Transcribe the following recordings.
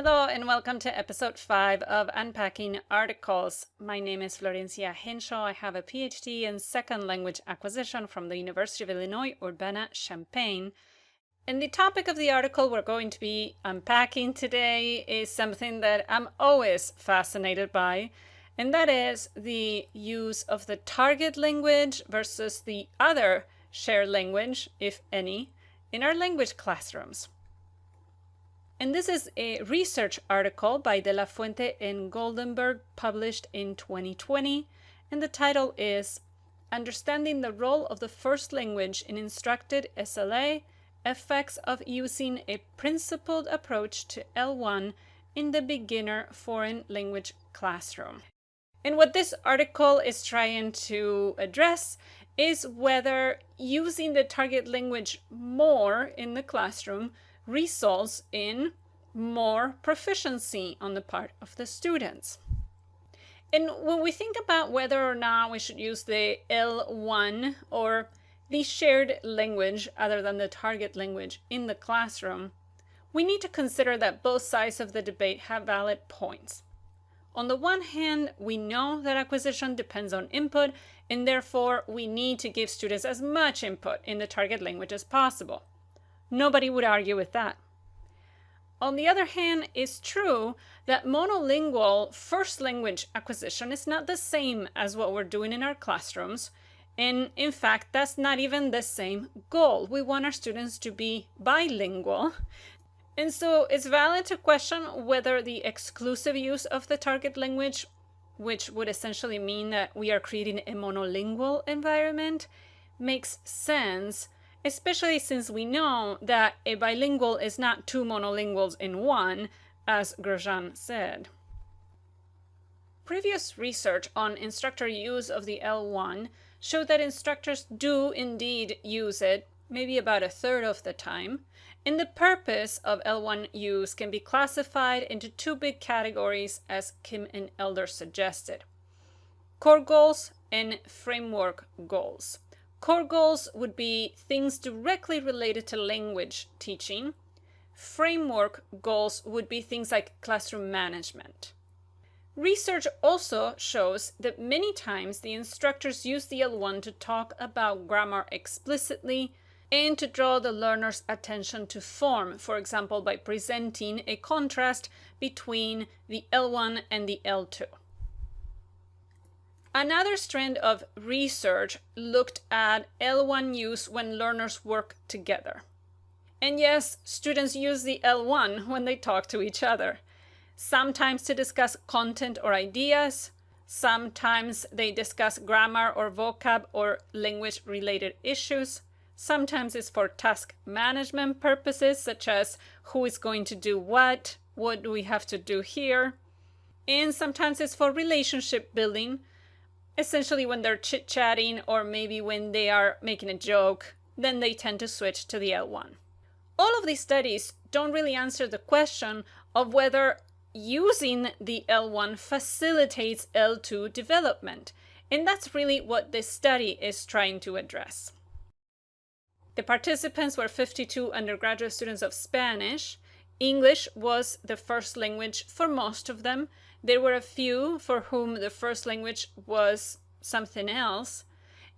Hello and welcome to episode 5 of Unpacking Articles. My name is Florencia Henshaw. I have a PhD in second language acquisition from the University of Illinois, Urbana-Champaign. And the topic of the article we're going to be unpacking today is something that I'm always fascinated by, and that is the use of the target language versus the other shared language, if any, in our language classrooms. And this is a research article by De La Fuente and Goldenberg published in 2020. And the title is Understanding the Role of the First Language in Instructed SLA, Effects of Using a Principled Approach to L1 in the Beginner Foreign Language Classroom. And what this article is trying to address is whether using the target language more in the classroom results in more proficiency on the part of the students. And when we think about whether or not we should use the L1 or the shared language other than the target language in the classroom, we need to consider that both sides of the debate have valid points. On the one hand, we know that acquisition depends on input, and therefore we need to give students as much input in the target language as possible. Nobody would argue with that. On the other hand, it's true that monolingual first language acquisition is not the same as what we're doing in our classrooms. And in fact, that's not even the same goal. We want our students to be bilingual. And so it's valid to question whether the exclusive use of the target language, which would essentially mean that we are creating a monolingual environment, makes sense, especially since we know that a bilingual is not two monolinguals in one, as Grosjean said. Previous research on instructor use of the L1 showed that instructors do indeed use it, maybe about a third of the time, and the purpose of L1 use can be classified into two big categories, as Kim and Elder suggested: core goals and framework goals. Core goals would be things directly related to language teaching. Framework goals would be things like classroom management. Research also shows that many times the instructors use the L1 to talk about grammar explicitly and to draw the learner's attention to form, for example, by presenting a contrast between the L1 and the L2. Another strand of research looked at L1 use when learners work together. And yes, students use the L1 when they talk to each other. Sometimes to discuss content or ideas. Sometimes they discuss grammar or vocab or language-related issues. Sometimes it's for task management purposes, such as who is going to do what do we have to do here. And sometimes it's for relationship building, essentially when they're chit-chatting or maybe when they are making a joke, then they tend to switch to the L1. All of these studies don't really answer the question of whether using the L1 facilitates L2 development, and that's really what this study is trying to address. The participants were 52 undergraduate students of Spanish. English was the first language for most of them. There were a few for whom the first language was something else.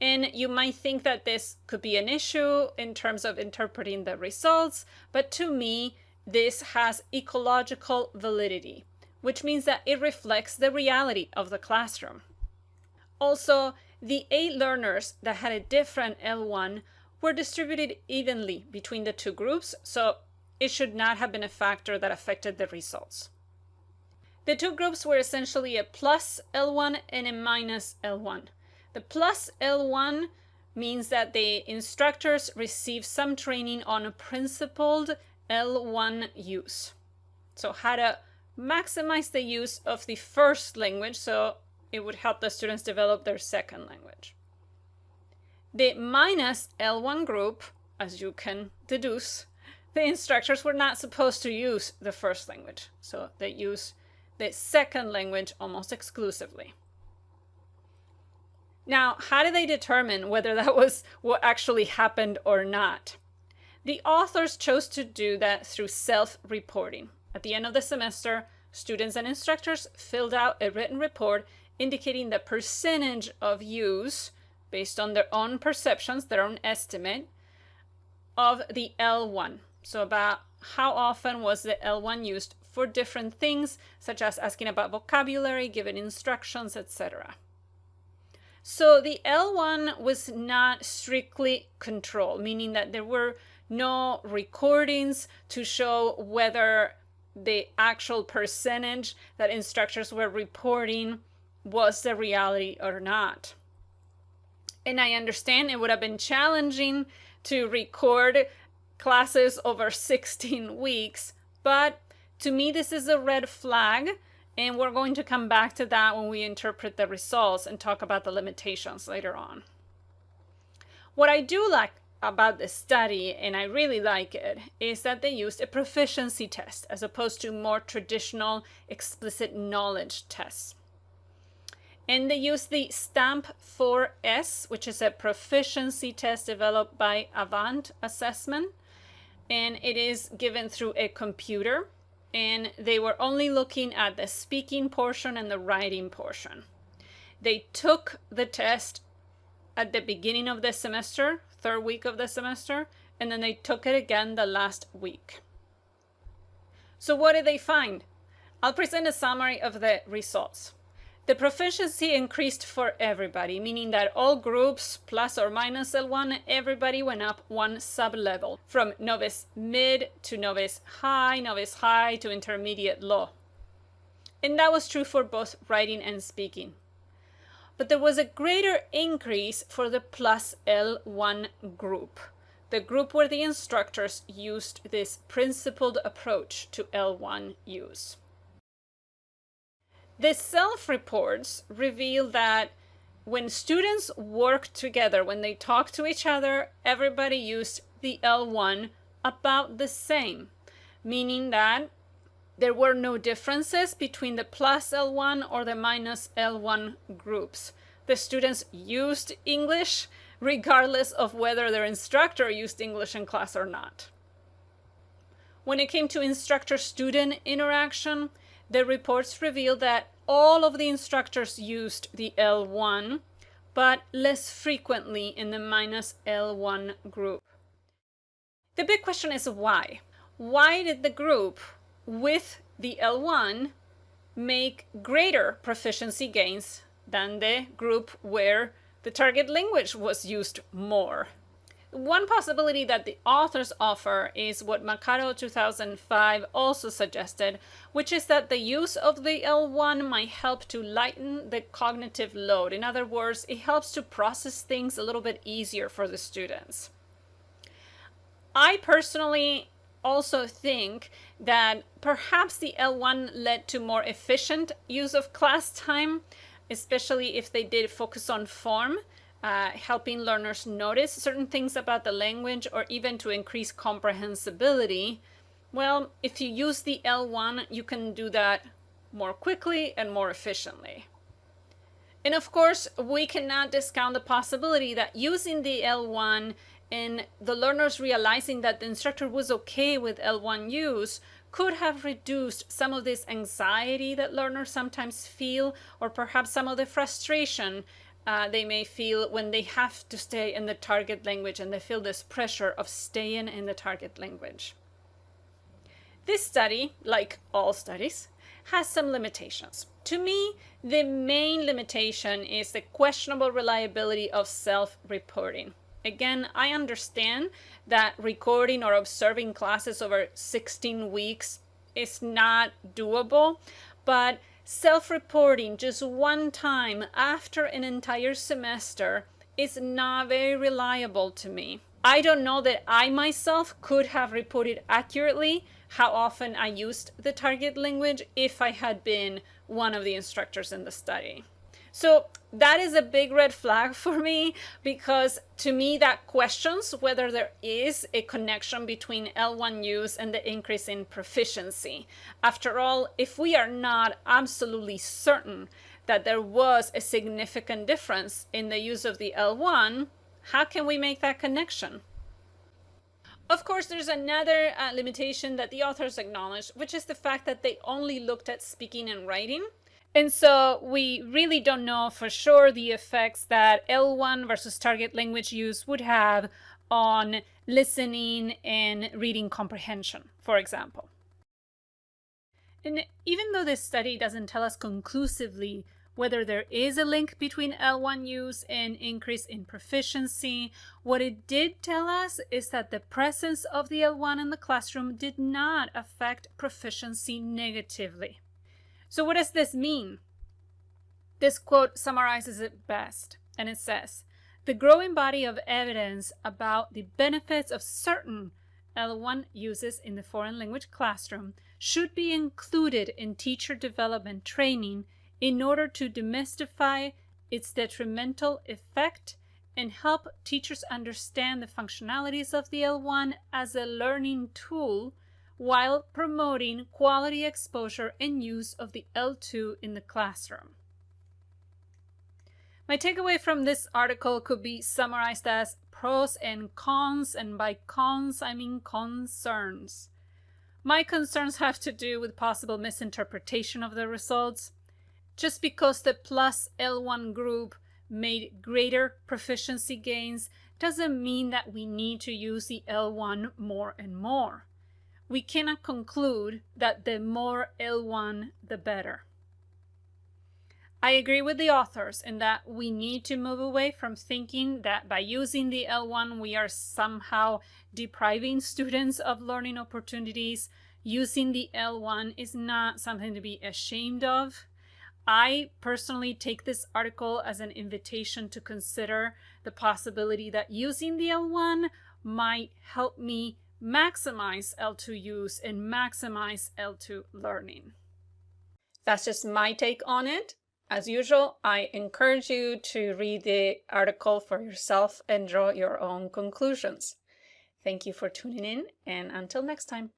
And you might think that this could be an issue in terms of interpreting the results, but to me, this has ecological validity, which means that it reflects the reality of the classroom. Also, the 8 learners that had a different L1 were distributed evenly between the two groups, so it should not have been a factor that affected the results. The two groups were essentially a plus L1 and a minus L1. The plus L1 means that the instructors receive some training on a principled L1 use. So how to maximize the use of the first language so it would help the students develop their second language. The minus L1 group, as you can deduce, the instructors were not supposed to use the first language, so they use the second language almost exclusively. Now, how did they determine whether that was what actually happened or not? The authors chose to do that through self-reporting. At the end of the semester, students and instructors filled out a written report indicating the percentage of use, based on their own perceptions, their own estimate, of the L1. So about how often was the L1 used for different things, such as asking about vocabulary, giving instructions, etc. So the L1 was not strictly controlled, meaning that there were no recordings to show whether the actual percentage that instructors were reporting was the reality or not. And I understand it would have been challenging to record classes over 16 weeks, but to me this is a red flag, and we're going to come back to that when we interpret the results and talk about the limitations later on. What I do like about this study, and I really like it, is that they used a proficiency test as opposed to more traditional explicit knowledge tests. And they used the Stamp 4S, which is a proficiency test developed by Avant Assessment, and it is given through a computer, and they were only looking at the speaking portion and the writing portion. They took the test at the beginning of the semester, third week of the semester, and then they took it again the last week. So what did they find? I'll present a summary of the results. The proficiency increased for everybody, meaning that all groups, plus or minus L1, everybody went up one sub-level, from novice mid to novice high to intermediate low. And that was true for both writing and speaking. But there was a greater increase for the plus L1 group, the group where the instructors used this principled approach to L1 use. The self-reports reveal that when students worked together, when they talked to each other, everybody used the L1 about the same, meaning that there were no differences between the plus L1 or the minus L1 groups. The students used English regardless of whether their instructor used English in class or not. When it came to instructor-student interaction, the reports revealed that all of the instructors used the L1, but less frequently in the minus L1 group. The big question is why? Why did the group with the L1 make greater proficiency gains than the group where the target language was used more? One possibility that the authors offer is what Macaro 2005 also suggested, which is that the use of the L1 might help to lighten the cognitive load. In other words, it helps to process things a little bit easier for the students. I personally also think that perhaps the L1 led to more efficient use of class time, especially if they did focus on form, helping learners notice certain things about the language, or even to increase comprehensibility. Well, if you use the L1, you can do that more quickly and more efficiently. And of course, we cannot discount the possibility that using the L1 and the learners realizing that the instructor was okay with L1 use could have reduced some of this anxiety that learners sometimes feel, or perhaps some of the frustration they may feel when they have to stay in the target language and they feel this pressure of staying in the target language. This study, like all studies, has some limitations. To me, the main limitation is the questionable reliability of self-reporting. Again, I understand that recording or observing classes over 16 weeks is not doable, but self-reporting just one time after an entire semester is not very reliable to me. I don't know that I myself could have reported accurately how often I used the target language if I had been one of the instructors in the study. So that is a big red flag for me, because to me that questions whether there is a connection between L1 use and the increase in proficiency. After all, if we are not absolutely certain that there was a significant difference in the use of the L1, how can we make that connection? Of course, there's another limitation that the authors acknowledge, which is the fact that they only looked at speaking and writing. And so we really don't know for sure the effects that L1 versus target language use would have on listening and reading comprehension, for example. And even though this study doesn't tell us conclusively whether there is a link between L1 use and increase in proficiency, what it did tell us is that the presence of the L1 in the classroom did not affect proficiency negatively. So what does this mean? This quote summarizes it best, and it says, "The growing body of evidence about the benefits of certain L1 uses in the foreign language classroom should be included in teacher development training in order to demystify its detrimental effect and help teachers understand the functionalities of the L1 as a learning tool while promoting quality exposure and use of the L2 in the classroom." My takeaway from this article could be summarized as pros and cons, and by cons I mean concerns. My concerns have to do with possible misinterpretation of the results. Just because the plus L1 group made greater proficiency gains doesn't mean that we need to use the L1 more and more. We cannot conclude that the more L1, the better. I agree with the authors in that we need to move away from thinking that by using the L1 we are somehow depriving students of learning opportunities. Using the L1 is not something to be ashamed of. I personally take this article as an invitation to consider the possibility that using the L1 might help me maximize L2 use and maximize L2 learning. That's just my take on it. As usual, I encourage you to read the article for yourself and draw your own conclusions. Thank you for tuning in, and until next time.